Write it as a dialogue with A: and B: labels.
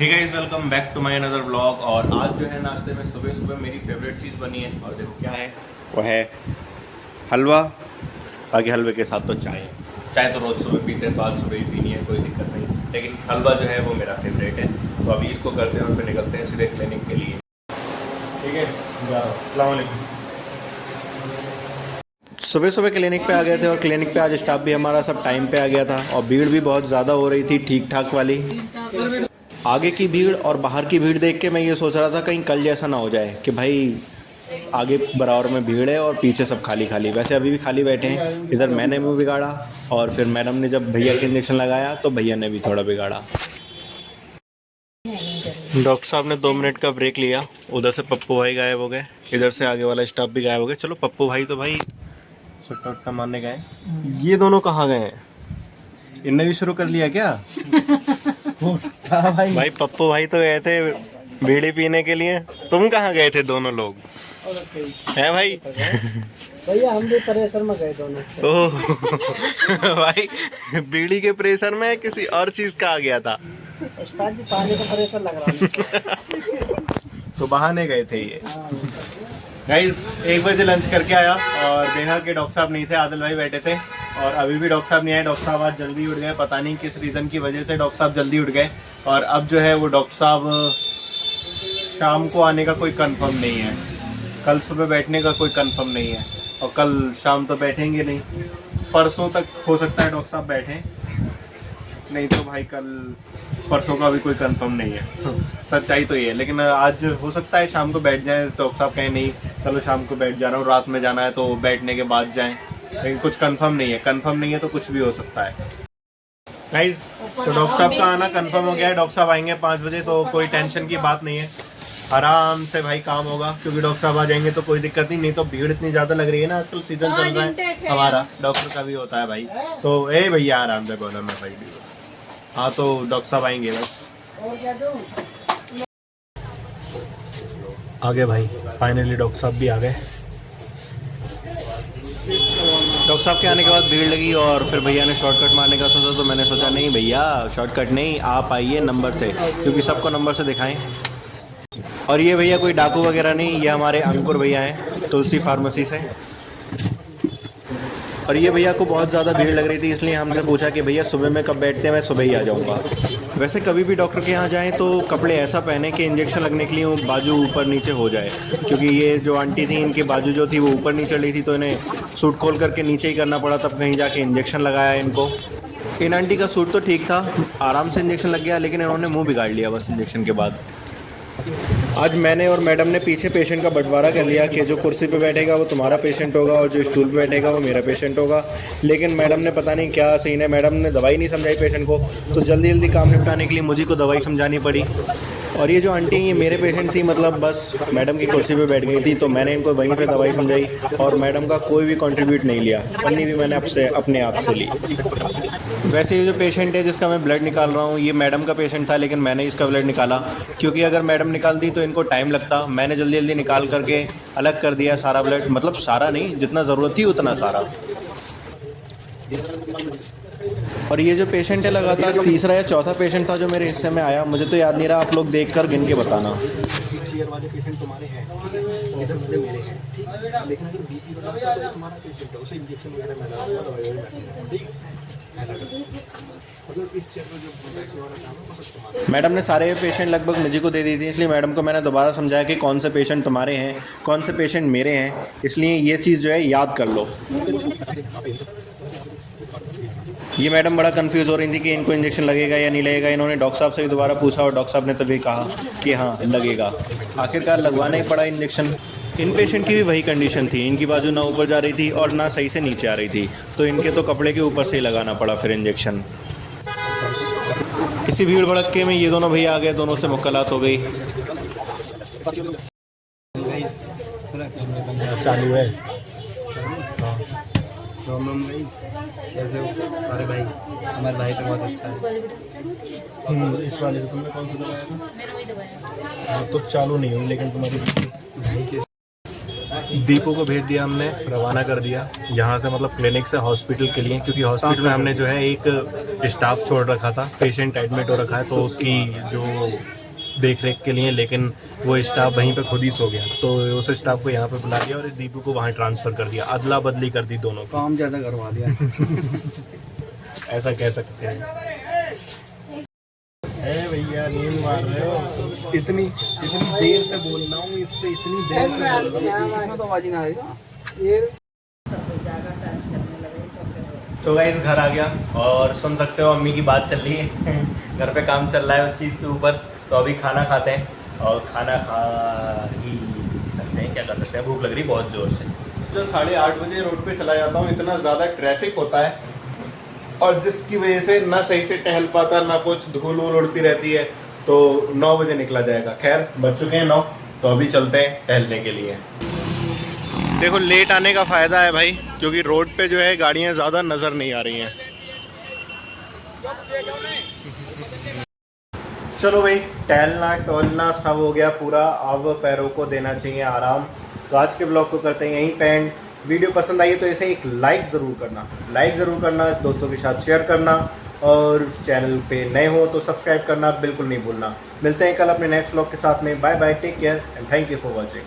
A: ठीक है, welcome back to my another vlog. और आज जो है नाश्ते में सुबह सुबह मेरी फेवरेट चीज़ बनी है और देखो क्या है, वो है हलवा। बाकी हलवे के साथ तो चाय। चाय तो रोज़ सुबह पीते हैं तो आज सुबह ही पीनी है, कोई दिक्कत नहीं, लेकिन हलवा जो है वो मेरा फेवरेट है। तो अभी इसको करते हैं और फिर निकलते हैं सीधे क्लिनिक के लिए। ठीक है, अस्सलाम वालेकुम। सुबह सुबह क्लिनिक पे आ गए थे और क्लिनिक पे आज स्टाफ भी हमारा सब टाइम पे आ गया था और भीड़ भी बहुत ज़्यादा हो रही थी, ठीक ठाक वाली। आगे की भीड़ और बाहर की भीड़ देख के मैं ये सोच रहा था कहीं कल जैसा ना हो जाए कि भाई आगे बराबर में भीड़ है और पीछे सब खाली खाली। वैसे अभी भी खाली बैठे हैं। इधर मैंने मुँह बिगाड़ा और फिर मैडम ने जब भैया के इंजेक्शन लगाया तो भैया ने भी थोड़ा बिगाड़ा। डॉक्टर साहब ने 2 मिनट का ब्रेक लिया। उधर से पप्पू भाई गायब हो गए, इधर से आगे वाला स्टाफ भी गायब हो गया। चलो पप्पू भाई तो भाई सुट्टा उट्टा मारने गए, ये दोनों कहाँ गए हैं? इनने भी शुरू कर लिया क्या? हो सकता है भाई पप्पू भाई तो गए थे बीड़ी पीने के लिए, तुम कहाँ गए थे दोनों लोग? है भाई?
B: भैया हम भी प्रेशर में गए दोनों।
A: ओह भाई, बीड़ी के प्रेशर में किसी और चीज का आ गया था।
B: उस्ताद जी पानी का प्रेशर लग रहा है।
A: तो बहाने गए थे ये। गाइस 1 बजे लंच करके आया और देखा कि डॉक्टर साहब नहीं थे, आदिल भाई बैठे थे और अभी भी डॉक्टर साहब नहीं आए। डॉक्टर साहब आज जल्दी उठ गए, पता नहीं किस रीज़न की वजह से डॉक्टर साहब जल्दी उठ गए। और अब जो है वो डॉक्टर साहब शाम को आने का कोई कंफर्म नहीं है, कल सुबह बैठने का कोई कंफर्म नहीं है और कल शाम तो बैठेंगे नहीं। परसों तक हो सकता है डॉक्टर साहब बैठें, नहीं तो भाई कल परसों का भी कोई कंफर्म नहीं है। सच्चाई तो ये है, लेकिन आज हो सकता है शाम को बैठ जाएं। डॉक्टर साहब कहें नहीं चलो शाम को बैठ जा रहा हूँ, रात में जाना है तो बैठने के बाद जाएं, लेकिन कुछ कंफर्म नहीं है। कंफर्म नहीं है तो कुछ भी हो सकता है। गाइस तो डॉक्टर साहब का आना कंफर्म हो गया है। डॉक्टर साहब आएंगे 5 बजे, तो कोई टेंशन की बात नहीं है, आराम से भाई काम होगा क्योंकि डॉक्टर साहब आ जाएंगे तो कोई दिक्कत नहीं तो भीड़ इतनी ज़्यादा लग रही है ना, आजकल सीजन चल रहा है हमारा, डॉक्टर का भी होता है भाई। तो ए भैया आराम से बोलो मैं भाई। हाँ तो डॉक्टर साहब आएंगे बस। आगे भाई फाइनली डॉक्टर साहब भी आ गए। डॉक्टर साहब के आने के बाद भीड़ लगी और फिर भैया ने शॉर्टकट मारने का सोचा, तो मैंने सोचा नहीं भैया शॉर्टकट नहीं, आप आइए नंबर से, क्योंकि सबको नंबर से दिखाएं। और ये भैया कोई डाकू वगैरह नहीं, ये हमारे अंकुर भैया हैं तुलसी फार्मेसी से। और ये भैया को बहुत ज़्यादा भीड़ लग रही थी, इसलिए हमसे पूछा कि भैया सुबह में कब बैठते हैं, मैं सुबह ही आ जाऊँगा। वैसे कभी भी डॉक्टर के यहाँ जाएं तो कपड़े ऐसा पहने कि इंजेक्शन लगने के लिए वो बाजू ऊपर नीचे हो जाए, क्योंकि ये जो आंटी थी इनकी बाजू जो थी वो ऊपर नीचे चढ़ी थी, तो इन्हें सूट खोल करके नीचे ही करना पड़ा, तब कहीं जाके इंजेक्शन लगाया इनको। इन आंटी का सूट तो ठीक था, आराम से इंजेक्शन लग गया, लेकिन इन्होंने मुँह बिगाड़ लिया बस इंजेक्शन के बाद। आज मैंने और मैडम ने पीछे पेशेंट का बंटवारा कर लिया कि जो कुर्सी पे बैठेगा वो तुम्हारा पेशेंट होगा और जो स्टूल पे बैठेगा वो मेरा पेशेंट होगा। लेकिन मैडम ने पता नहीं क्या सीन है, मैडम ने दवाई नहीं समझाई पेशेंट को, तो जल्दी जल्दी काम निपटाने के लिए मुझे को दवाई समझानी पड़ी। और ये जो आंटी ये मेरे पेशेंट थी, मतलब बस मैडम की कुर्सी पे बैठ गई थी, तो मैंने इनको वहीं पे दवाई समझाई और मैडम का कोई भी कंट्रीब्यूट नहीं लिया, पन्नी भी मैंने अपने आप से ली। वैसे ये जो पेशेंट है जिसका मैं ब्लड निकाल रहा हूँ, ये मैडम का पेशेंट था, लेकिन मैंने इसका ब्लड निकाला क्योंकि अगर मैडम निकालती तो इनको टाइम लगता। मैंने जल्दी जल्दी निकाल करके अलग कर दिया सारा ब्लड, मतलब सारा नहीं, जितना ज़रूरत थी उतना सारा। और ये जो पेशेंट है लगातार तीसरा या चौथा पेशेंट था जो मेरे हिस्से में आया, मुझे तो याद नहीं रहा, आप लोग देखकर गिन के बताना। चेयर वाले पेशेंट तुम्हारे हैं, इधर वाले मेरे हैं, ठीक, लेकिन अगर बीपी वाला तो तुम्हारा पेशेंट है, उसे इंजेक्शन वगैरह मैं लगाऊंगा, दवाई वगैरह, ठीक, ऐसा करो। मतलब इस चेयर में जो बैठने वाला काम है वो सब तुम्हारा। मैडम ने सारे पेशेंट लगभग मुझे को दे दी थी, इसलिए मैडम को मैंने दोबारा समझाया कि कौन से पेशेंट तुम्हारे हैं, कौन से पेशेंट मेरे हैं, इसलिए ये चीज़ जो है याद कर लो। ये मैडम बड़ा कंफ्यूज हो रही थी कि इनको इंजेक्शन लगेगा या नहीं लगेगा। इन्होंने डॉक्टर साहब से भी दोबारा पूछा और डॉक्टर साहब ने तभी कहा कि हाँ लगेगा। आखिरकार लगवाना ही पड़ा इंजेक्शन। इन पेशेंट की भी वही कंडीशन थी, इनकी बाजू ना ऊपर जा रही थी और ना सही से नीचे आ रही थी, तो इनके तो कपड़े के ऊपर से ही लगाना पड़ा फिर इंजेक्शन। इसी भीड़ भड़के में ये दोनों भैया आ गए, दोनों से मुलाकात हो गई। चालू है
B: कैसे हो सारे भाई? हमारे भाई तो बहुत अच्छा है।
A: इस वाले तुमने कौन सा दवाया था?
C: मैंने वही दबाया।
A: हाँ तो चालू नहीं हुई, लेकिन तुम्हारी
B: भाई के
A: दीपू को भेज दिया हमने, रवाना कर दिया यहाँ से, मतलब क्लिनिक से हॉस्पिटल के लिए, क्योंकि हॉस्पिटल में हमने जो है एक स्टाफ छोड़ रखा था, पेशेंट एडमिट हो रखा है तो उसकी जो देख रेख के लिए, लेकिन वो स्टाफ वहीं पे खुद ही सो गया, तो उस स्टाफ को यहाँ पे बुला लिया और इस दीपू को वहाँ ट्रांसफ़र कर दिया, अदला बदली कर दी दोनों को।
B: काम ज़्यादा करवा दिया।
A: ऐसा कह सकते हैं। भैया नींद मार रहे हो, इतनी देर से बोल रहा हूँ इस पे, इतनी देर से बोल रहा हूँ,
B: इसमें तो आवाज़ ही ना आएगी ये।
A: तो गाइस घर आ गया और सुन सकते हो अम्मी की बात चल रही है। घर पे काम चल रहा है उस चीज़ के ऊपर, तो अभी खाना खाते हैं और खाना खा ही सकते हैं, क्या कर सकते हैं, भूख लग रही बहुत ज़ोर से। जो 8:30 बजे रोड पे चला जाता हूँ, इतना ज़्यादा ट्रैफिक होता है और जिसकी वजह से ना सही से टहल पाता, ना कुछ, धूल वूल उड़ती रहती है, तो 9 बजे निकला जाएगा। खैर बज चुके हैं 9, तो अभी चलते हैं टहलने के लिए। देखो लेट आने का फ़ायदा है भाई, क्योंकि रोड पे जो है गाड़ियाँ ज़्यादा नज़र नहीं आ रही हैं। चलो भाई, टहलना टहलना सब हो गया पूरा, अब पैरों को देना चाहिए आराम। तो आज के ब्लॉग को करते हैं यहीं पे एंड। वीडियो पसंद आई तो इसे एक लाइक ज़रूर करना, दोस्तों के साथ शेयर करना, और चैनल पे नए हो तो सब्सक्राइब करना बिल्कुल नहीं भूलना। मिलते हैं कल अपने नेक्स्ट ब्लॉग के साथ में। Bye bye, take care and thank you for watching.